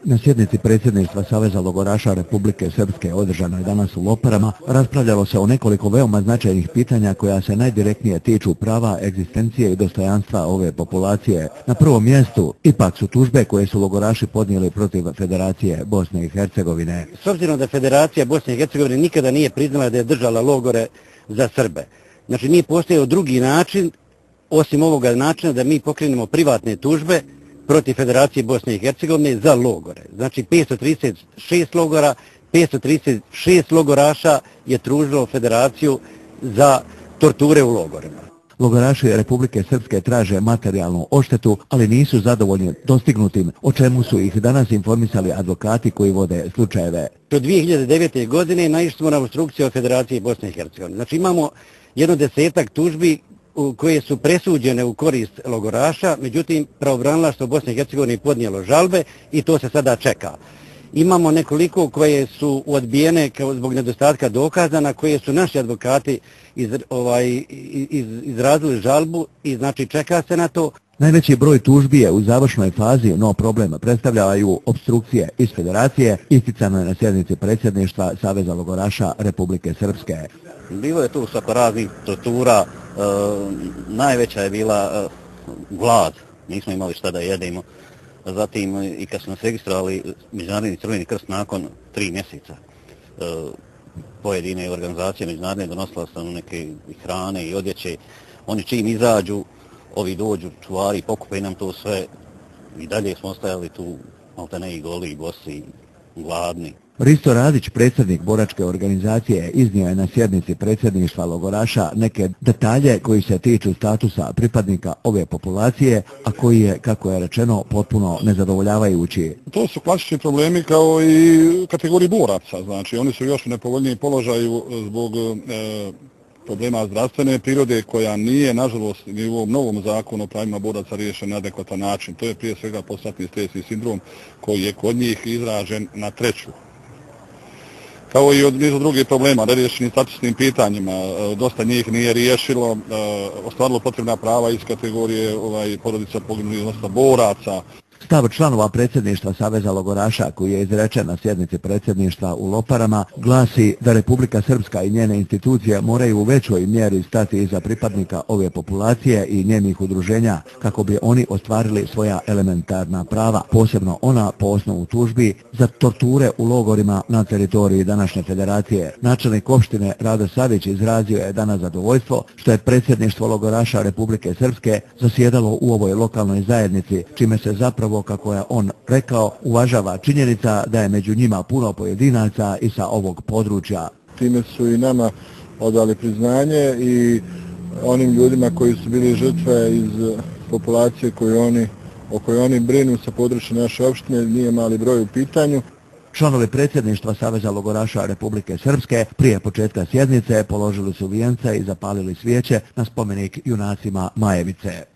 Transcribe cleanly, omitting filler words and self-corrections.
Na sjednici predsjedništva Saveza logoraša Republike Srpske održanoj danas u Loparama raspravljalo se o nekoliko veoma značajnih pitanja koja se najdirektnije tiču prava, egzistencije i dostojanstva ove populacije. Na prvom mjestu ipak su tužbe koje su logoraši podnijeli protiv Federacije Bosne i Hercegovine. S obzirom da Federacija Bosne i Hercegovine nikada nije priznala da je držala logore za Srbe. Znači nije postojao drugi način osim ovoga načina da mi pokrenemo privatne tužbe protiv Federacije Bosne i Hercegovine za logore. Znači 536 logora, 536 logoraša je tužilo Federaciju za torture u logorima. Logoraši Republike Srpske traže materijalnu odštetu, ali nisu zadovoljni dostignutim, o čemu su ih danas informisali advokati koji vode slučajeve. Od 2009. godine naišli smo na opstrukciju od Federacije Bosne i Hercegovine. Znači imamo jedno 10-ak tužbi koje su presuđene u korist logoraša, međutim pravobranilaštvo Bosne i Hercegovine podnijelo žalbe i to se sada čeka. Imamo nekoliko koje su odbijene zbog nedostatka dokaza na koje su naši advokati izrazili žalbu i znači čeka se na to. Najveći broj tužbi je u završnoj fazi, no problem predstavljaju opstrukcije iz Federacije, isticano je na sjednici predsjedništva Saveza logoraša Republike Srpske. Bilo je tu svako raznih tortura, najveća je bila glad, nismo imali šta da jedemo. Zatim i kad smo nas registrovali Međunarodni Crveni krst nakon 3 mjeseca, pojedine organizacije međunarodne donosila sam neke hrane i odjeće. Oni čim izađu, ovi dođu, čuvari, pokupe nam to sve i dalje smo ostajali tu maltene i goli, i bosi, gladni. Risto Radić, predsjednik boračke organizacije, iznio je na sjednici predsjedništva logoraša neke detalje koji se tiču statusa pripadnika ove populacije, a koji je, kako je rečeno, potpuno nezadovoljavajući. To su klasični problemi kao i kategoriji boraca, znači oni su još u nepovoljnijem položaju zbog problema zdravstvene prirode koja nije, nažalost, ni u ovom novom zakonu o pravima boraca riješen na adekvatan način. To je prije svega postratni stresni sindrom koji je kod njih izražen na 3. Kao i od nizu drugih problema, neriješenim statusnim pitanjima, dosta njih nije riješilo, ostvarilo potrebna prava iz kategorije porodica poginulih, odnosno boraca. Stav članova predsjedništva Saveza logoraša koji je izrečen na sjednici predsjedništva u Loparama glasi da Republika Srpska i njene institucije moraju u većoj mjeri stati iza pripadnika ove populacije i njenih udruženja kako bi oni ostvarili svoja elementarna prava, posebno ona po osnovu tužbi za torture u logorima na teritoriji današnje federacije. Načelnik opštine Rado Savić izrazio je danas zadovoljstvo što je predsjedništvo logoraša Republike Srpske zasjedalo u ovoj lokalnoj zajednici, čime se zapravo, kako je on rekao, uvažava činjenica da je među njima puno pojedinaca i sa ovog područja. Time su i nama odali priznanje i onim ljudima koji su bili žrtve iz populacije o kojoj oni brinu sa područja naše opštine, nije mali broj u pitanju. Članovi predsjedništva Saveza logoraša Republike Srpske prije početka sjednice položili su vijence i zapalili svijeće na spomenik junacima Majevice.